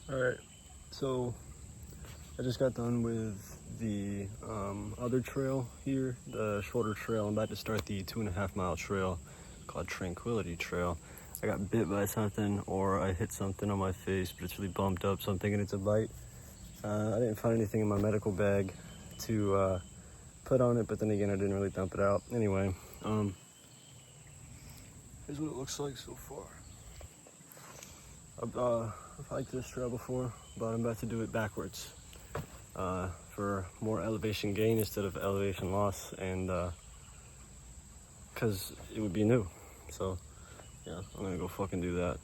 Alright, so I just got done with the other trail here, the shorter trail. I'm about to start the 2.5 mile trail called Tranquility Trail. I got bit by something, or I hit something on my face, but it's really bumped up, so I'm thinking it's a bite. I didn't find anything in my medical bag to put on it, but then again, I didn't really dump it out. Anyway, here's what it looks like so far. I've hiked this trail before, but I'm about to do it backwards for more elevation gain instead of elevation loss, and because it would be new. So yeah, I'm gonna go fucking do that.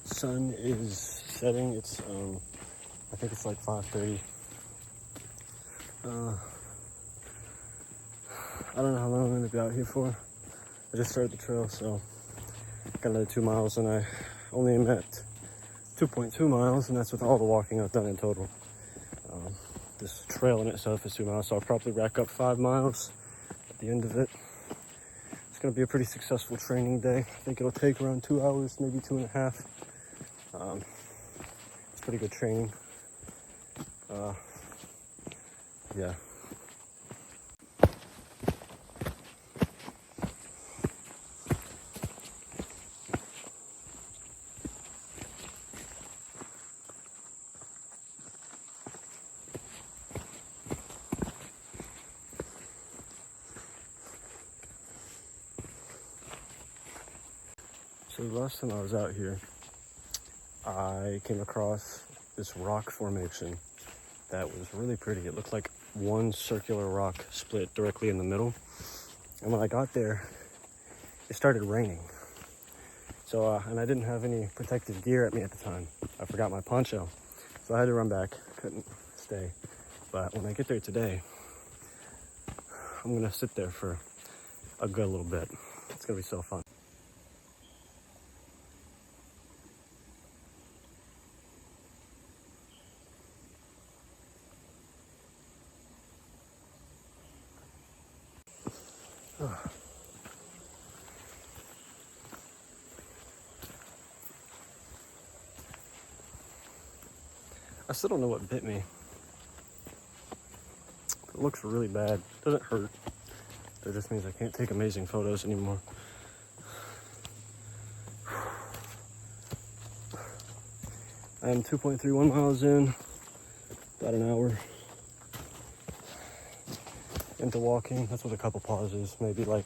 Sun is setting. It's I think it's like 5:30. I don't know how long I'm gonna be out here for. I just started the trail, so got another 2 miles, and I only am at 2.2 miles, and that's with all the walking I've done in total. This trail in itself is 2 miles, so I'll probably rack up 5 miles at the end of it. It's gonna be a pretty successful training day. I think it'll take around 2 hours, maybe 2.5. It's pretty good training. Yeah. So the last time I was out here, I came across this rock formation that was really pretty. It looked like one circular rock split directly in the middle. And when I got there, it started raining. So, and I didn't have any protective gear at me at the time. I forgot my poncho. So I had to run back, couldn't stay. But when I get there today, I'm gonna sit there for a good little bit. It's gonna be so fun. I still don't know what bit me. It looks really bad. It doesn't hurt. That just means I can't take amazing photos anymore. I'm 2.31 miles in, about an hour into walking. That's with a couple pauses, maybe like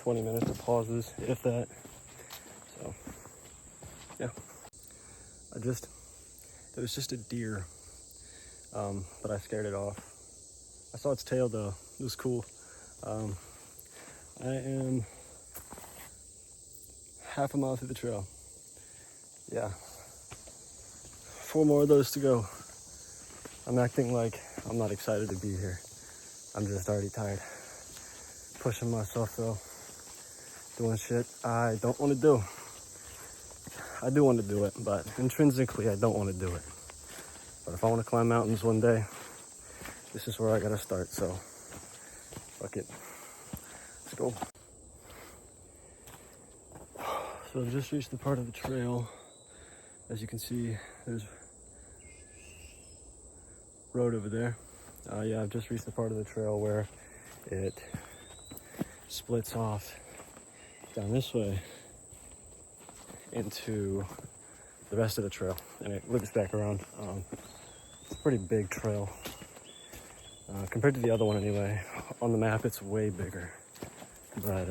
20 minutes of pauses, if that. So, yeah. There was just a deer, but I scared it off. I saw its tail though. It was cool. I am half a mile through the trail. Yeah. 4 more of those to go. I'm acting like I'm not excited to be here. I'm just already tired. Pushing myself though. Doing shit I don't want to do. I do want to do it, but intrinsically I don't want to do it. But if I want to climb mountains one day, this is where I gotta start, so fuck it. Let's go. So I've just reached the part of the trail. As you can see, there's road over there. Yeah, I've just reached the part of the trail where it splits off down this way into the rest of the trail, and it loops back around. It's a pretty big trail compared to the other one anyway. On the map it's way bigger, but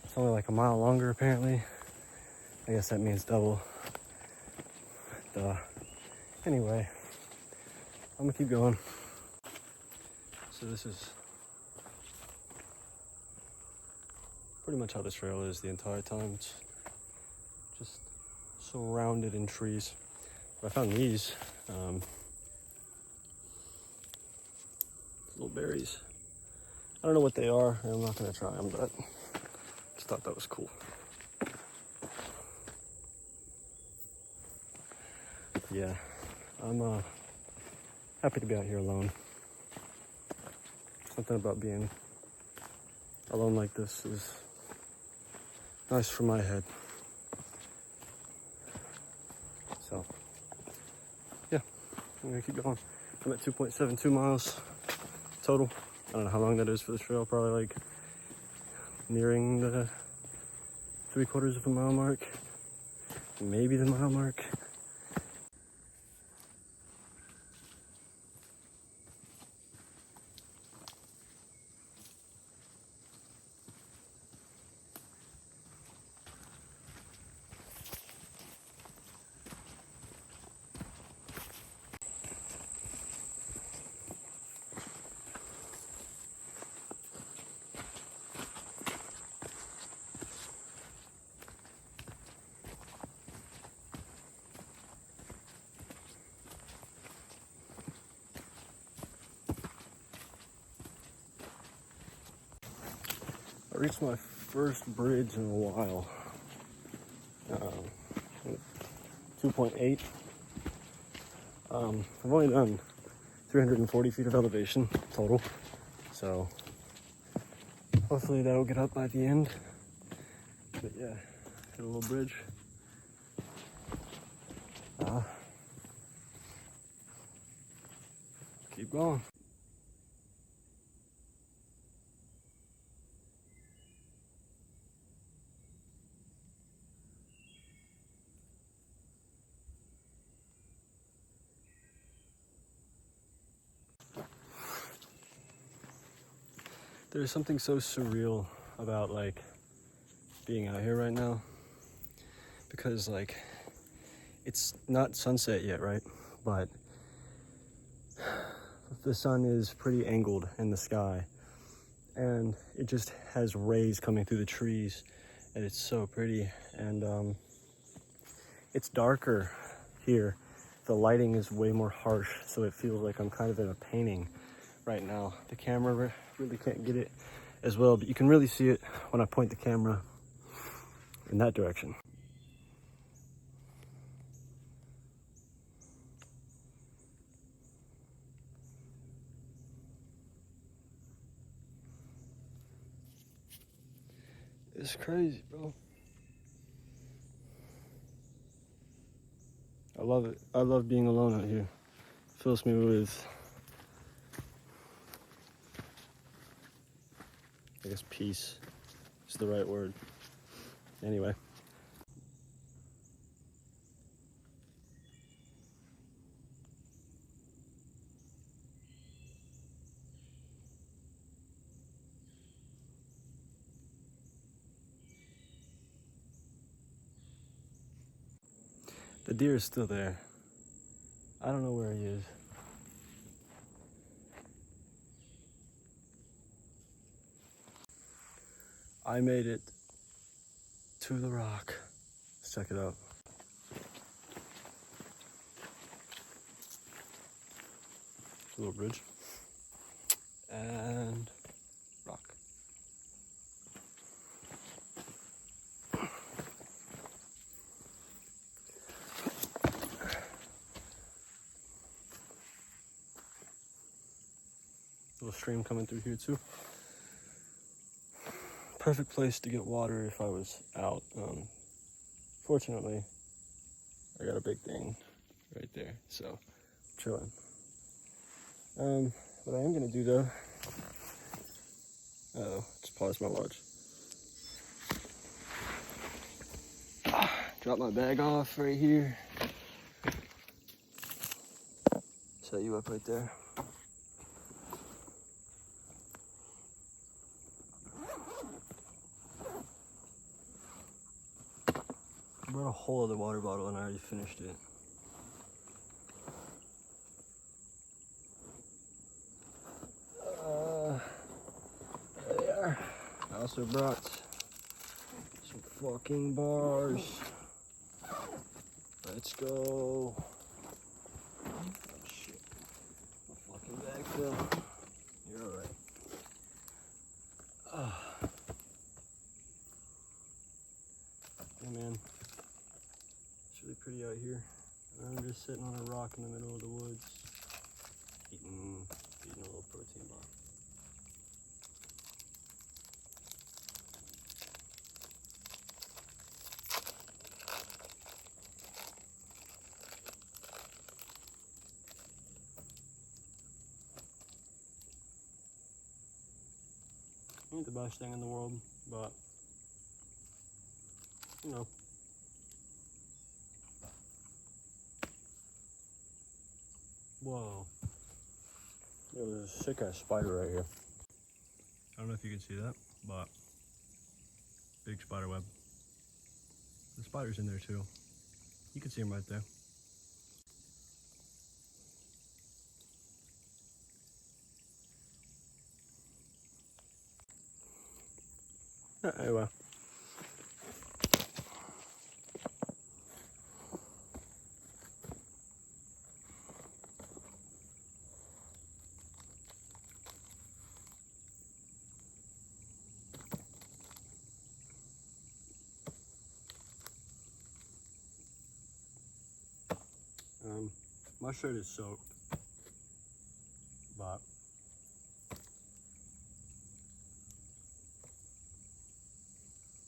it's only like a mile longer apparently. I guess that means double. But, anyway, I'm gonna keep going. So this is pretty much how this trail is the entire time. It's just surrounded in trees. But I found these little berries. I don't know what they are, and I'm not gonna try them, but just thought that was cool. Yeah, I'm happy to be out here alone. Something about being alone like this is nice for my head. So, yeah, I'm gonna keep going. I'm at 2.72 miles total. I don't know how long that is for this trail, probably like nearing the 3/4 of a mile mark, maybe the mile mark. I reached my first bridge in a while. 2.8. I've only done 340 feet of elevation total, so hopefully that'll get up by the end. But yeah, hit a little bridge. Keep going. There's something so surreal about like being out here right now, because like it's not sunset yet, right? But the sun is pretty angled in the sky, and it just has rays coming through the trees, and it's so pretty. And it's darker here. The lighting is way more harsh, so it feels like I'm kind of in a painting right now. The camera really can't get it as well, but you can really see it when I point the camera in that direction. It's crazy, bro. I love it. I love being alone out here. It fills me with, I guess, peace is the right word. Anyway. The deer is still there. I don't know where he is. I made it to the rock. Let's check it out. A little bridge. And rock. Little stream coming through here too. Perfect place to get water if I was out. Fortunately, I got a big thing right there, so chilling. What I am gonna do though, just pause my watch. Drop my bag off right here. Set you up right there. I brought a whole other water bottle and I already finished it. There they are. I also brought some fucking bars. Let's go. Oh shit. My fucking bag fell. You're alright. Yeah, man. It's really pretty out here. I'm just sitting on a rock in the middle of the woods, eating a little protein bar. Ain't the best thing in the world, but you know. Whoa. Yo, there's a sick ass spider right here. I don't know if you can see that, but big spider web. The spider's in there too. You can see him right there. Anyway. My shirt is soaked, but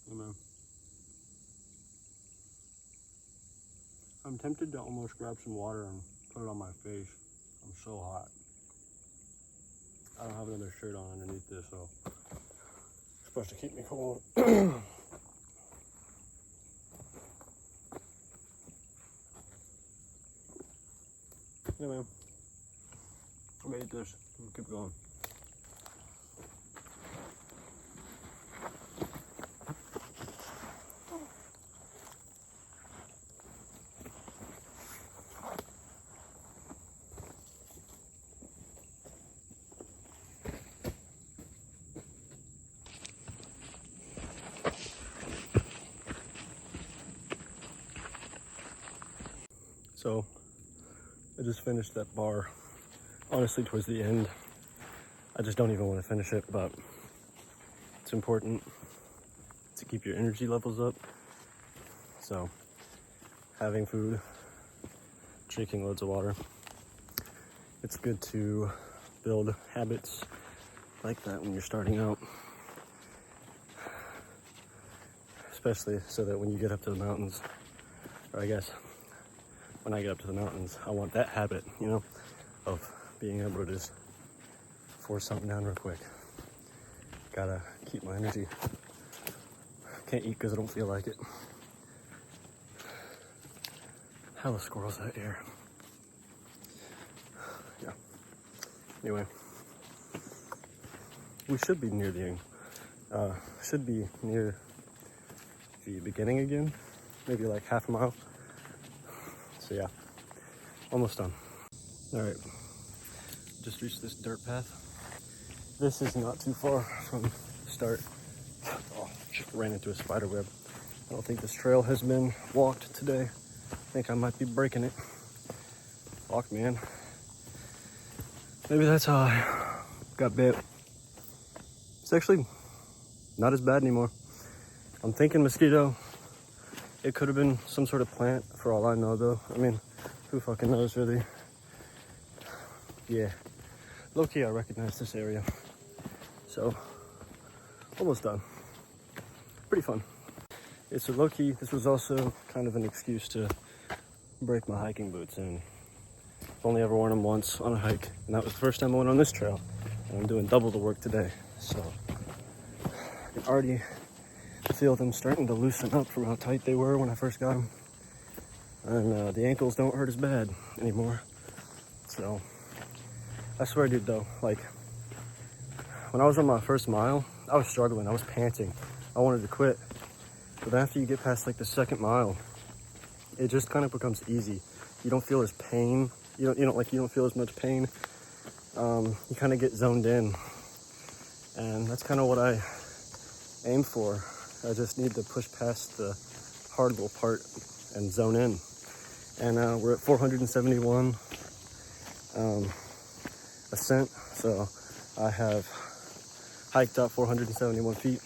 you know, I'm tempted to almost grab some water and put it on my face. I'm so hot. I don't have another shirt on underneath this, so it's supposed to keep me cold. Anyway, I'm gonna eat this and keep going. So I just finished that bar. Honestly, towards the end, I just don't even want to finish it, but it's important to keep your energy levels up. So having food, drinking loads of water, it's good to build habits like that when you're starting out. Especially so that when you get up to the mountains, or I guess when I get up to the mountains, I want that habit, you know, of being able to just force something down real quick. Gotta keep my energy. Can't eat because I don't feel like it. Hella squirrels out here. Yeah. Anyway, we should be near the beginning again. Maybe like half a mile. So yeah, almost done. All right, just reached this dirt path. This is not too far from the start. Oh, just ran into a spider web. I don't think this trail has been walked today. I think I might be breaking it. Fuck, man. Maybe that's how I got bit. It's actually not as bad anymore. I'm thinking mosquito. It could have been some sort of plant for all I know though. I mean, who fucking knows really? Yeah, low-key I recognize this area. So, almost done. Pretty fun. It's a low-key, this was also kind of an excuse to break my hiking boots in. I've only ever worn them once on a hike, and that was the first time I went on this trail. And I'm doing double the work today, so I can already feel them starting to loosen up from how tight they were when I first got them. And the ankles don't hurt as bad anymore. So, I swear, dude, though, like, when I was on my first mile, I was struggling, I was panting. I wanted to quit. But after you get past, like, the second mile, it just kind of becomes easy. You don't feel as pain. You don't feel as much pain. You kind of get zoned in. And that's kind of what I aim for. I just need to push past the hard little part and zone in. And we're at 471 ascent, so I have hiked up 471 feet,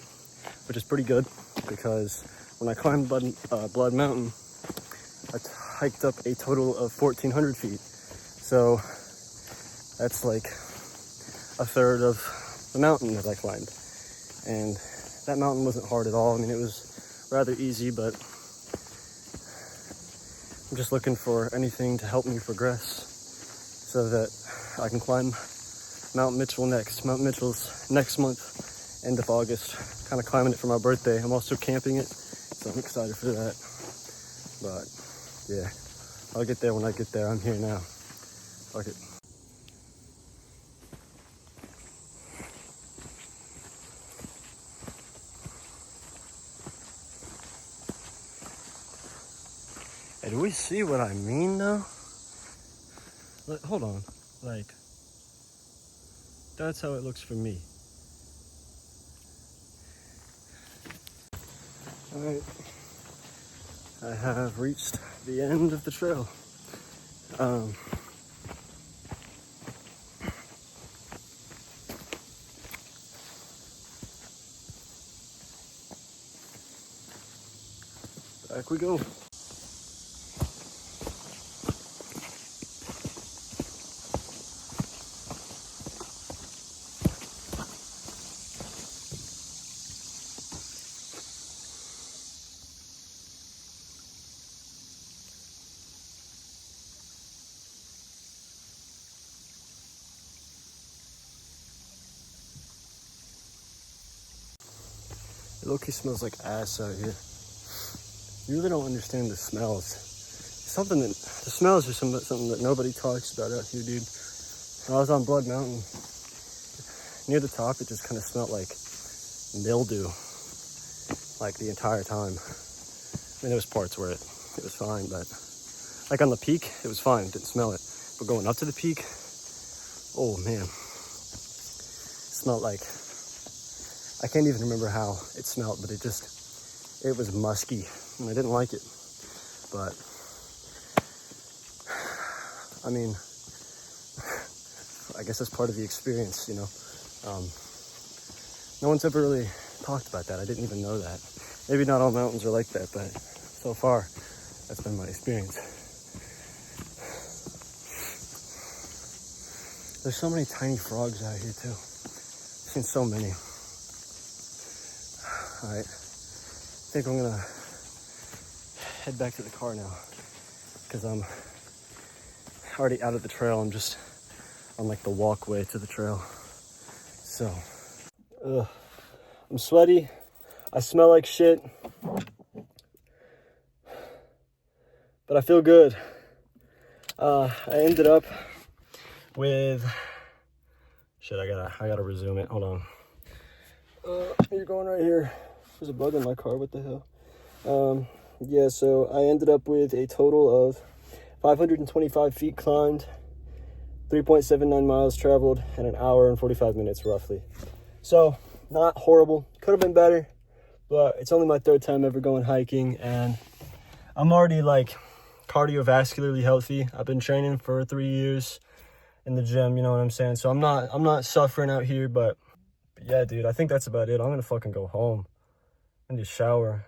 which is pretty good because when I climbed Blood Mountain, I hiked up a total of 1,400 feet. So that's like a third of the mountain that I climbed. And that mountain wasn't hard at all. I mean, it was rather easy, but I'm just looking for anything to help me progress so that I can climb Mount Mitchell next. Mount Mitchell's next month end of August. Kind of climbing it for my birthday. I'm also camping it, so I'm excited for that. But yeah, I'll get there when I get there. I'm here now. Fuck it. Hey, do we see what I mean now? Hold on. Like, that's how it looks for me. Alright. I have reached the end of the trail. Back we go. It low-key smells like ass out here. You really don't understand the smells. Something that, the smells are something that nobody talks about out here, dude. When I was on Blood Mountain, near the top, it just kind of smelled like mildew, like the entire time. I mean, there was parts where it was fine, but like on the peak, it was fine, didn't smell it. But going up to the peak, oh man, it smelled like, I can't even remember how it smelled, but it was musky, and I didn't like it. But, I mean, I guess that's part of the experience, you know. No one's ever really talked about that. I didn't even know that. Maybe not all mountains are like that, but so far, that's been my experience. There's so many tiny frogs out here, too. I've seen so many. All right, I think I'm gonna head back to the car now because I'm already out of the trail. I'm just on like the walkway to the trail. So, I'm sweaty. I smell like shit, but I feel good. I ended up with, shit, I gotta resume it. Hold on. You're going right here. There's a bug in my car, what the hell? Yeah, so I ended up with a total of 525 feet climbed, 3.79 miles traveled, and an hour and 45 minutes roughly. So, not horrible. Could have been better, but it's only my third time ever going hiking, and I'm already like cardiovascularly healthy. I've been training for 3 years in the gym, you know what I'm saying? So I'm not suffering out here, but yeah, dude, I think that's about it. I'm gonna fucking go home. I need to shower.